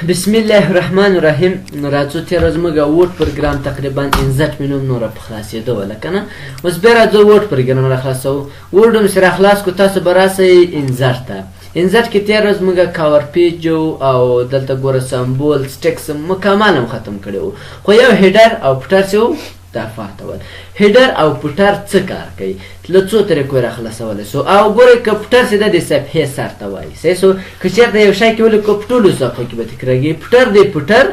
بسم الله الرحمن الرحیم. راځو تېره زموږ ووټ پروګرام تقریبا 50 مینوم نوره په خلاصېدو وله که نه. اوس بیا راځو ووټ پروګرام راخلاصوو. ووټ هم چې راخلاص کړو تاسو به راسئ انزر ته. انزر کې تېره زموږ کاور پیج او دلته ګوره سمبول سټکس مکمل هم ختم کړی و، خو یو هیډر او پټر چې و دا فاتول. هیډر او پټر څه کار کوي؟ له څو طریقو یې راخلاصولی سو. او ګورئ که پټر چې ده د صفحې سر ته وایي صحیح سو. که چېرته یو شی کې ولیکو په ټولو صفحو کې به تکرارېږي. پټر دی پټر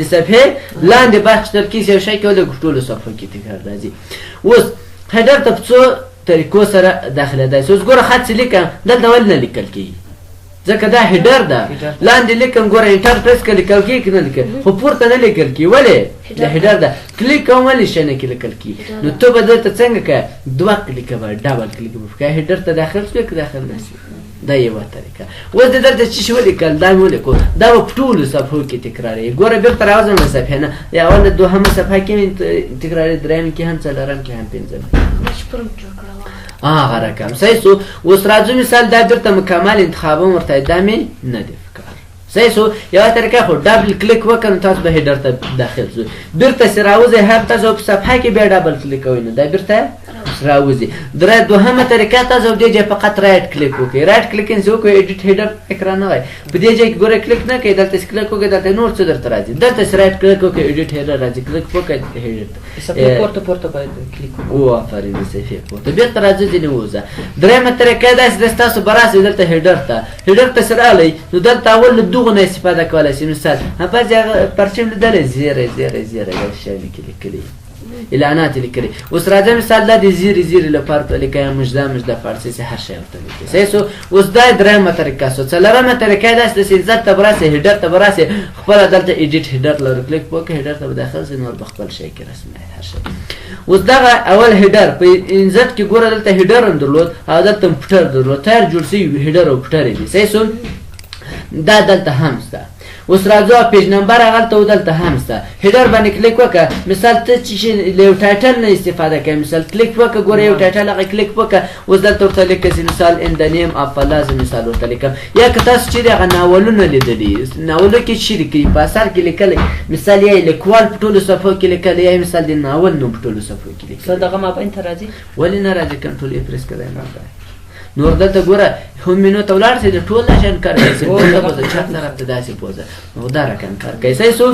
د صفحې لاندې برخې ته کې یو شی کې ولیکو په ټولو صفحو کې تکرار راځي. اوس هیډر ته په څو طریقو سره داخلېدای سو. اوس ګوره خط چې لیکم دلته ولې نه لیکل کېږي؟ ځکه دا هیډر ده. لاندې لیکم ګوره انټر پریس که لیکل کېږي که نه لیکل، خو پورته نه لیکل کېږي. ولې؟ د هیډر ده. کلیک کوم ولې شی نه کې لیکل کېږي. نو ته به دلته څنګه کوې؟ 2 کلیکه به ډبل کلیک به وکړې. هیډر ته داخل شوې که داخل نه شي. دا یوه طریقه. اوس د دلته چې شي ولیکل دا مې ولیکو، دا به په ټولو صفحو کې تکرارېږي. ګوره بېرته راوځم له صفحې نه. یا اوله دوهمه صفحه کې مې تکرارېږي، درېیمه کې هم، څلورم کې هم، پنځمه هغه رقم صحیح سو. اوس راځو مثال دا بېرته مکمل انتخابوم ورته دا مې نه دی ښکار صحیح سو. یوه طریقه خو ډبل کلیک وکړه نو تاسو به هیډر ته داخل سو. بېرته چې راوځئ هر تاسو په صفحه کې بیا ډبل کلیک کوئ نو دا بېرته راوځي. دوهمه طریقه تاسو په دې ځای فقط رایټ کلیک وکړئ. رایټ کلیک چې وکړئ ایډیټ هیډر اکران نه وایي. په دې ځای کې ګوره کلیک نه کوئ، دلته چې کلیک وکړئ دلته نور څه درته راځي. دلته چې رایټ کلیک وکړئ ایډیټ هیډر راځي، کلیک وکړئ هیډر صفحې پورته باید کلیک وکړو. آفرین د صفحې پورته بېرته راځئ ځینې ووځه. درېیمه طریقه داسې ده چې تاسو به راسئ دلته هیډر ته. هیډر ته چې راغلی نو دلته اول له دغو نه استفاده کولی شئ. مثال همپسې هغه پرچم لیدلی زیری زیری زیری دا شیانې کې لیکلي اعلانات لیکلي. اوس راځه مثال دا د زیري زیري لپاره ته لیکئ، مژده مژده فارسي چې هر شی ورته لیکئ صحیح سو. اوس دا درېیمه طریقه سو. څلورمه طریقه یې داسې ده چې انزر ته به راسئ، هیډر ته به راسئ، خپله دلته ایډیټ هیډر لرو کلیک وکړئ، هیډر ته به داخل شئ، نور به خپل شی کې رسموئ هر شی. اوس دغه اول هیډر په انزر کې ګوره دلته هیډر هم درلود او دلته هم پټر درلود. تیار جوړ شوي هیډر او پټر یې دي صحیح سو. دا دلته هم شته. اوس راځو پیج نمبر هغلته و دلته هم شته. هیډر باندې کلیک وکړه. مثال ته چې له یو ټایټل نه استفاده کوې، مثال کلیک وکړه، ګوره یو ټایټل هغه کلیک وکړه. اوس دلته ورته لیکه چې مثال ان د نیم اف الله زه مثال ورته لیکم. یا که تاسو چیرې هغه ناولونه لیدلي، ناولو کې چی لیکلي په اثر کې لیکلی، مثال یا یې لیکوال په ټولو صفحو کې لیکلی، یا مثال د ناول نوم په ټولو صفحو کې لیکلی. مثال دغه مابین ته راځي، ولې نه راځي؟ کنټرول یې پریس کړئ نه راځي. نور دلته ګوره هم مینو ته ولاړ شئ، د ټول دا شیان کار کوي. پوزه پوزه چپ طرف ته داسې پوزه نو دا رقم کار کوي صحیح سو.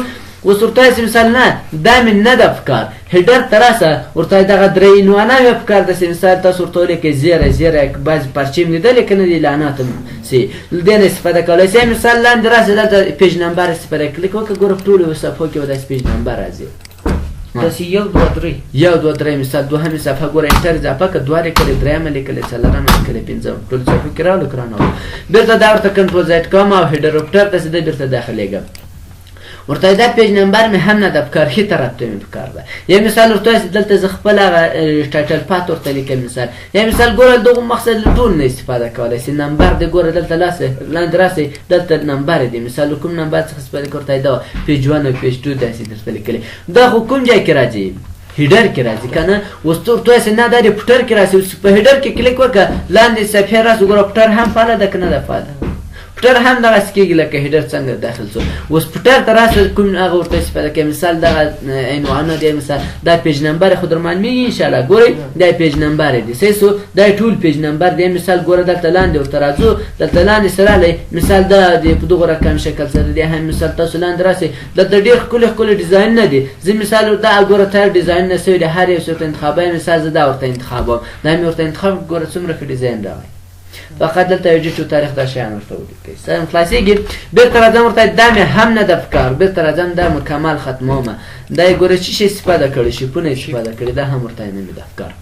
اوس ورته وایي مثال نه دا مې نه ده پکار، هیډر ته راسه ورته وایي دغه درې عنوانه مې پکار ده چې مثال تاسو ورته ولیکئ زیری زیری بعضې پرچې مې لیدلې که نه دي اعلانات هم سي له دې نه استفاده کولی شئ. مثال لاندې راسه دلته پیج نمبر استفاده کلیک وکړه، ګوره په ټولو صفحو کې به داسې پیج نمبر راځي. داسې 1 2 3 1 2 3 مثال دوهمې صفحه ګوره انټر اضافه کړه، 2 لیکلې، درېیمه لیکلې، څلورمه لیکلې، پنځمه ټولو صفحو کې راولو کرانه و. بېرته دا ورته کنټرول زیډ کوم او هیډر او پټر ته سیده بېرته داخلېږم. ورته دا پیج نمبر مې هم نه ده پکار، ښي طرف ته مې پکار ده. یا مثال ورته وایي دلته زه خپل هغه ټایټل پات ورته لیکم مثال. یا مثال ګوره دغو مقصد له ټول نه استفاده کولی شئ. نمبر دی ګوره دلته لاندې راسئ دلته نمبر دی. مثال له کوم نمبر څخه استفاده کوئ ورته دا پیج 1 او پیج 2 داسې درته لیکلي. دا خو کوم ځای کې راځي؟ هیډر کې راځي که نه. اوس ته ورته وایي نه دا د پټر کې راځي. اوس په هیډر کې کلیک وکړه، لاندې صفحې راسه ګوره پټر هم فعاله ده که نه ده فعاله؟ پټر هم دغسې کېږي لکه هیډر څنګه داخل شو. اوس پټر ته راسه کوم هغه ورته استفاده کوي. مثال دغه عنوانونه دی، مثال دا پیج نمبر خو در معلومېږي انشاءالله. ګورئ دا پیج نمبر دی صحیح سو. دا ټول پیج نمبر دی. مثال ګوره دلته لاندې ورته راځو، دلته لاندې سره راغلی مثال دا په دغو رقم شکل سره دی. هم مثال تاسو لاندې راسئ، دلته ډېر ښکلي ښکلي ډیزاینونه دي. زه مثال دا ګوره تیار ډیزاینونه سوي دي، هر یو څه ورته انتخابوم. مثال زه دا ورته انتخابوم، دا مې ورته انتخاب ګوره څومره ښه ډیزاین راغلی. فقط دلته ایډیټ او تاریخ دا شیان ورته ولیکئ. سم خلاصېږي. بېرته راځم ورته دا مې هم نه ده پکار، بېرته راځم دا مکمل ختمومه. دا یې ګوره څه شی استفاده کړی، شیپونه استفاده کړي، دا هم ورته نه مې ده پکار.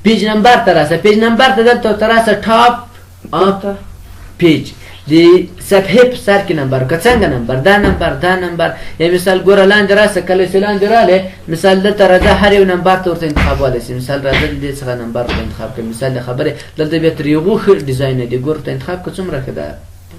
پیج نمبر ته راسه. پیج نمبر ته دلته ورته راسه ټاپ اپ پیج د صفحې په سر کې نمبر که څنګه نمبر دا نمبر. یا مثال ګوره لاندې راسه، کله چې لاندې راغلی مثال دلته راځه هر یو نمبر ته ورته انتخابولی شي. مثال راځه د دې څخه نمبر ورته انتخاب کړئ. مثال د خبرې دلته بیا تر یو ښه ډیزاین دی، ګوره ورته انتخاب کړه څومره ښه ده.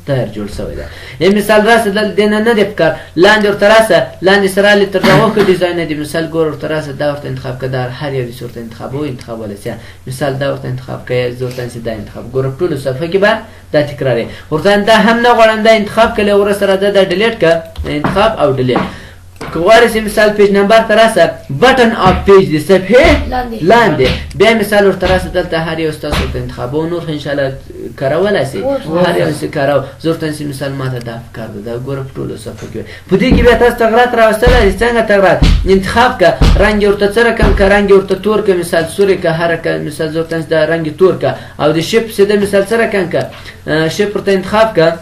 تایر جوړ شوی ده. یو مثال راسه دلته دینه نه دی پکار لاندې ورته راسه لاندې سره لې تر دغه کې ډیزاین دی مثال ګور ورته راسه دا ورته انتخاب کړه دا هر یو صورت انتخاب او انتخاب ولسیا مثال دا ورته انتخاب کړه زه ورته دا انتخاب ګور ټول صفحه کې به دا تکراري ورته دا هم نه غواړم دا انتخاب کړه ور سره دا ډیلیټ کړه انتخاب او ډیلیټ کواري سي مثال پیج نمبر تراسه بٹن اف پیج دي صفحه لاندې بیا مثال ور تراسه دلته هر یو تاسو ته انتخاب او نور ان شاء الله کارول شي هر یو څه کارو زورته سي مثال ماته دا افکار ده ګور ټولو صفحه کې په دې کې بیا تاسو تغرات راوستل څنګه تغرات انتخاب کا رنگ ورته سره کم کا رنگ ورته تور کا مثال سوري کا حرکت مثال زورته دا رنگ تور کا او د شپ سده مثال سره کم کا شپ ورته انتخاب کا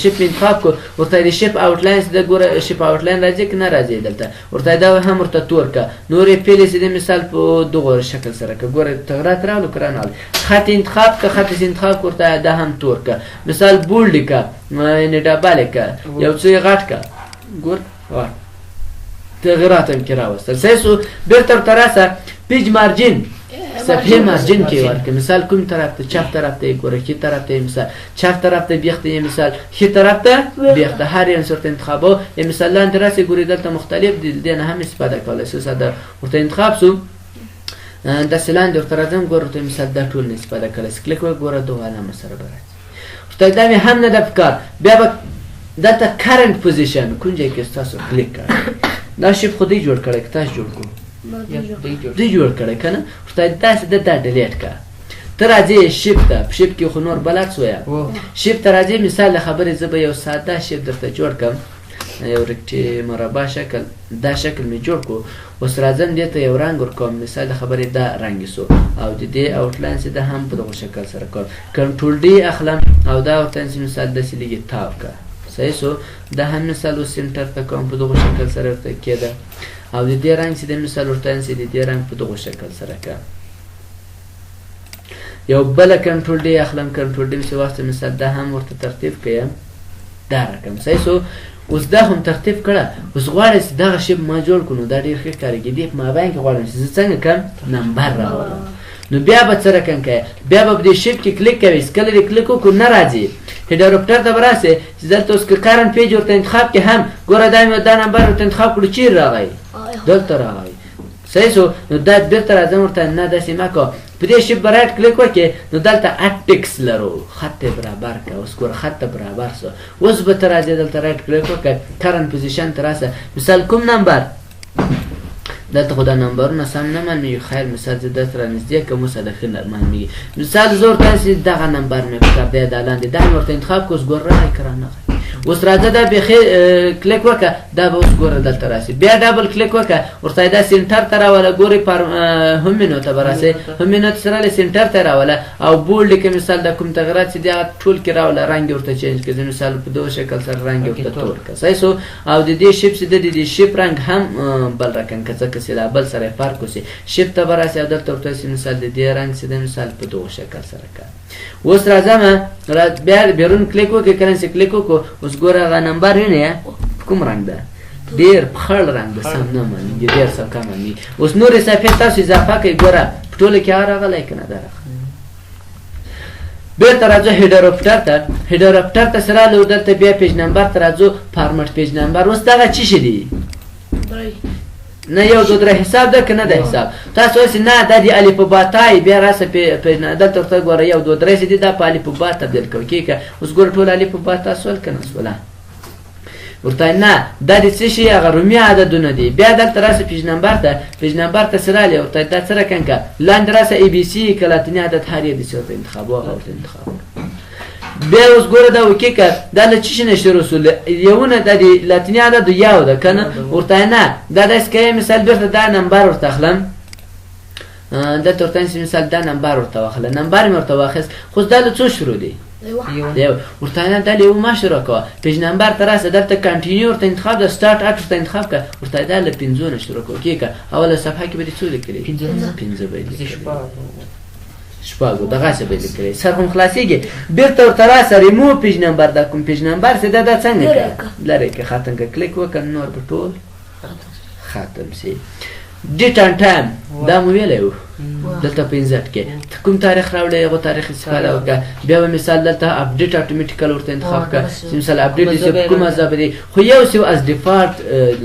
شپ انتخاب کو ورته د شپ اوټلاینز د ګوره شپ اوټلاین راځي که نه راځي دلته ورته دا هم ورته تور کا نورې پیلې سي د مثال په دغه شکل سره که ګوره تغرات راولو کران خط انتخاب کا خط انتخاب ورته دا هم تور کا مثال بولډ کا یعنی ډبل کا یو څه غټ کا ګور تغیرات هم کې راوستل سیسو بیرته تراسه پیج مارجین صفحه مارجین کې ورکه مثال کوم طرف ته چپ طرف ته ګوره کی طرف ته مثال چپ طرف ته بیخته مثال خي طرف ته بیخته هر یو صورت انتخابو مثال لاندې راسي ګوري دلته مختلف دي نه هم استفاده کولای شي ساده ورته انتخاب سو د سلاند ورته راځم ګوره مثال دا ټول استفاده کولای شي کلیک وګوره دوه علامه سره برات ورته دا هم نه د افکار بیا به دلته کرنٹ پوزیشن کونجه کې تاسو کلیک کړئ دا شپ خودی جوړ کړئ تاسو جوړ کو دی جوړ کړی کنه ورته داسې د ډیلیټ کا ته راځې شپ ته شپ کې خو نور بلد سویا شپ ته راځې مثال خبرې زه به یو ساده شپ درته جوړ کړم یو رکټي مربع شکل دا شکل می جوړ کو اوس راځم دې ته یو رنگ ورکوم مثال خبرې دا رنگ سو او د دې اوټلاین سي د هم په دغه شکل سره کوم کنټرول ډي اخلم او دا ورته مثال د سلیږي تاو کا صحیح سو دا هم مثال سنټر ته کوم په دغه شکل سره ورته کېده او د دې رنگ سي د مثال ورته سي د دې رنگ په دغه شکل سره کا یو بل کنټرول ډي اخلم کنټرول ډي څه واسطه مثال دا هم ورته ترتیب کړم دا رقم صحیح سو اوس دا هم ترتیب کړه اوس غواړم چې دغه شی ما جوړ کړو دا ډیر ښه کارګي دی ما باندې غواړم چې څنګه کم نمبر راوړم نو بیا به څه رقم کوي بیا به د شیپ کې کلیک کوي کله دې کلیک وکړو نه راځي هډاروپټر ته براسه چې دلته اوس کرنٹ پیج ورته انتخاب کې هم ګوره دا نمبر ورته انتخاب کړو چیر راغی دلته راغی صحیح سو نو دا بیرته راځم ورته نه داسې مه کوه په دې شیپ به رایټ کلیک وکړې نو دلته اټکس لرو خط برابر که اوس ګوره خط برابر سو اوس به ته راځې دلته رایټ کلیک وکړه کرنٹ پوزیشن ته راسه مثال کوم نمبر دلته خو دا نمبرونه سم نه معلومیږي خیر مثال زه درته رانږدې کوم اوس د ښه معلومیږي مثال زه ورته هسې دغه نمبر مې پکار دی دا لاندې دا مې ورته انتخاب کړو اوس ګوره راغی که رانغی اوس راځه دا بیخي کلیک وکړه دا به اوس ګوره دلته راسي بیا ډبل کلیک وکړه ورته دا سنټر ته راوله ګورې هم مینو ته به راسي هم مینو ته سره سنټر ته راوله او بولډ کې مثال د کوم تغیرات چې دی هغه ټول کې راوله رنګ ورته چینج کړه مثال په دغه شکل سره رنګ ورته تور کړه صحیح سو او د دې شیپ چې د دې شیپ رنګ هم بل رقم که ځکه چې دا بل سره فرق وسي شیپ ته به راسي او دلته ورته مثال د دې رنګ چې د مثال په دغه شکل سره کړه اوس راځم بیا بیرون کلیک وکړه کله چې کلیک وکړو اوس ګوره هغه نمبر وینې کوم رنګ ده ډېر خړ رنګ ده سم نه معلومیږي ډېر څه کم معلومیږي اوس نورې صفحې تاسو اضافه کوئ ګوره په ټوله کې هغه راغلی که نه ده راغلی بیرته راځو هډاروپټر ته هډاروپټر ته سره راغلو دلته بیا پیج نمبر ته راځو فارمټ پیج نمبر اوس دغه څه شي دي نه یو دو درې حساب ده که نه ده حساب تاسو وایئ نه دا د الفبا تای بیا راسه دلته ورته ګوره یو دو درې چې دي دا په الفبا تبدیل کوو کېږه اوس ګوره ټول الفبا تاسو ول که نه سوله ورته نه دا د څه شي هغه رومي عددونه دي بیا دلته راسه پیج نمبر ته څه راغلی ورته دا څه رقم که لاندې راسه ای بي سي که لاتیني عدد هر یو داسې ورته انتخاب هغه ورته انتخاب بیا اوس ګوره دا وکې که دا له څه شي نه شروع سو یوونه دا د لاتیني عدد یو ده که نه ورته نه دا داسې کوې مثال بېرته دا نمبر ورته اخلم دلته ورته مثال دا نمبر ورته واخله نمبر مې ورته واخیست خو دا له څو شروع دی یو ورته نه دا له یو مه شروع کوه پیج نمبر ته راسه دلته کنټینیو ورته انتخاب ده سټارټ اټ ورته انتخاب کړه ورته دا له پنځو نه شروع کوه کېږه اوله صفحه کې به دې څو لیکلي پنځه به یې لیکلي شپږو دغسې به یې لیکلی سر هم خلاصېږي بېرته ورته راسه ریموو پیج نمبر دا کوم پیج نمبر چې دا څنګه کړه لرې کړه ختم کړه کلیک وکړه نور به ټول ختم سي ډیټ ان ټایم دا مو ویلی و دلته په انزټ کې کوم تاریخ راوړی هغه تاریخ استفاده وکړه بیا به مثال دلته اپډیټ اتوماتیکل ورته انتخاب کړه مثال اپډیټ چې کومه ځابه خو یو څه از ډیفالت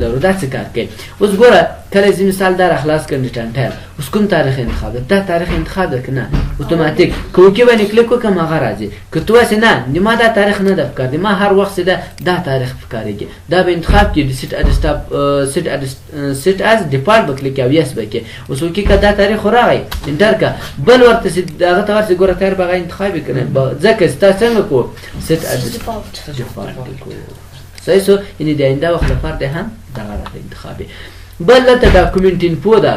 لرو دا څه کار کوي اوس ګوره کله چې مثال دا خلاص کړي ټانټر اوس کوم تاریخ انتخاب دا تاریخ انتخاب کنه اتوماتیک کوکی باندې کلیک وکم هغه راځي که تو واسه نه ما دا تاریخ نه د فکر دی ما هر وخت دا تاریخ فکرېږي دا به انتخاب کې سیټ اډستاپ سیټ از ډیفالت بکلیک او یس بکې اوس کې کدا تاریخ راغی انټر کا بل ورته هغه ته ورته ګوره تاریخ به انتخاب کړي ځکه تاسو څنګه کو سیټ ډیفالت کو صحیح سو ان دې آینده وخت لپاره هم دا غلط انتخابي بل ته ډاکومنت انفو دا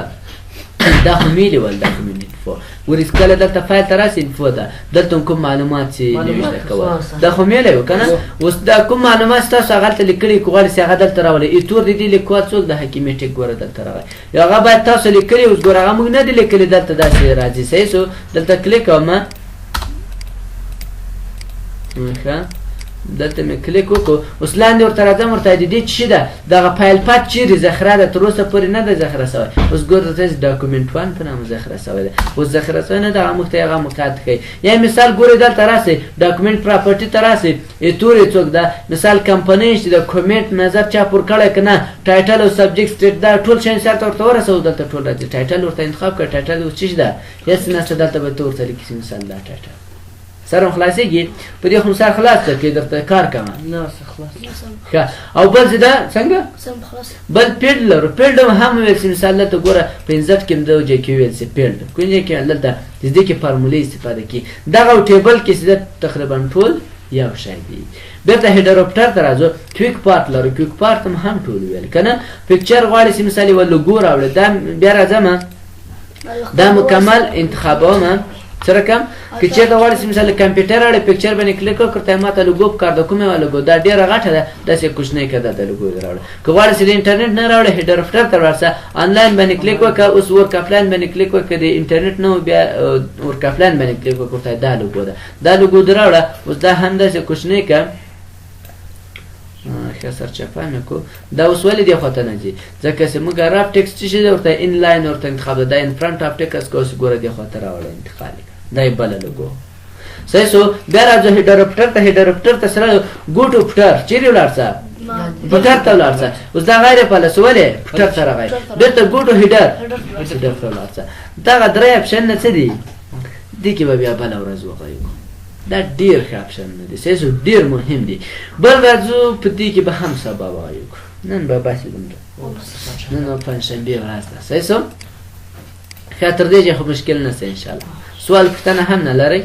خو میلی ول ډاکومنت انفو ورس کله دلته فایل تراسي انفو دا دلته کوم معلومات چې نوشته کوه دا خو میلی وکنه اوس دا کوم معلومات تاسو هغه ته لیکلي کوغړ سي هغه دلته راولي ایتور دې لیکو څوک د حکیمت ګوره دلته راغی هغه باید تاسو لیکلي اوس ګوره هغه موږ نه دي لیکلي دلته دا شی راځي صحیح سو دلته کلیک کوم ښه دلته مې کلیک وکړو اوس لاندې ورته راځم ورته دې چې ده دغه فایل پات چیرې ذخیره ده تر اوسه پورې نه ده ذخیره شوی اوس ګوره دلته ډاکومنټ 1 په نامه ذخیره شوی ده اوس ذخیره شوی نه دغه موږ ته هغه مقاعد کوي یا مثال ګورئ دلته راسئ ډاکومنټ پراپرټي ته راسئ ایتورې څوک ده مثال کمپنۍ چې د کومنټ نظر چا پر کړی که نه ټایټل او سبجیکټ سټیټ دا ټول شیان سره ورته ورسوو دلته ټول راځي ټایټل ورته انتخاب کړه ټایټل اوس څه ده هېڅ نشته دلته به ته ورته لیکي مثال دا ټایټل سره خلاصېږي په دې خو سر خلاص کړه کې درته کار کوه نه خلاص ښه او بل څه ده څنګه بل پیډ لرو پیډ هم ویل چې مثال دلته ګوره په انزټ کې هم د جې کې ویل چې پیډ کوم ځای کې دلته دې کې فارمولې استفاده کوي دغه ټیبل کې چې تقریبا ټول یو شی دی بیرته هیډروپټر ته راځو کویک پارت لرو کویک پارت هم ټول ویل کنه پکچر غواړي چې مثال یو لوګو راوړي دا بیا راځم دا مکمل انتخابوم سره کوم که چېرته غواړئ چې مثال کمپیوټر اړې پکچر باندې کلیک وکړئ ماته لوګو پکار ده کومې وه لوګو دا ډېره غټه ده داسې کوچنۍ که ده د لوګو دې راوړه که غواړئ چې د انټرنېټ نه راوړئ هیډروپټر ته ورشه آنلاین باندې کلیک وکړه اوس ورک افلاین باندې کلیک وکړه د انټرنېټ نه بیا ورک افلاین باندې کلیک وکړه دا لوګو ده دا لوګو دې راوړه اوس دا هم داسې کوچنۍ که ښه سرچپه مې کو دا اوس ولې دې خواته نه ځي ځکه چې موږ راب ټکسټ چې دی ورته انلاین ورته انتخاب ده دا ان فرنټ اف ټکسټ که اوس ګوره دې خواته راوړه انتقال یې دا یې بله لوګو صحیح سو بیا راځو هیډروپټر ته سره ګو ټو پټر چیرې ولاړ شه پټر ته ولاړ شه اوس دا غیر پلس ولې پټر ته راغی بیرته ګو ټو هیډر ته ولاړ شه دغه درې اپشن نه څه دي دې کې به بیا بله ورځ وغایو دا ډېر ښه اپشن نه دی صحیح سو ډېر مهم دی بل راځو په دې کې به هم سبا وایو نن به باسې دومره نن به پنجشنبې ورځ ده صحیح سو ښه تر دې چې خو مشکل نشته انشاءالله سوال پوښتنه هم نه لرئ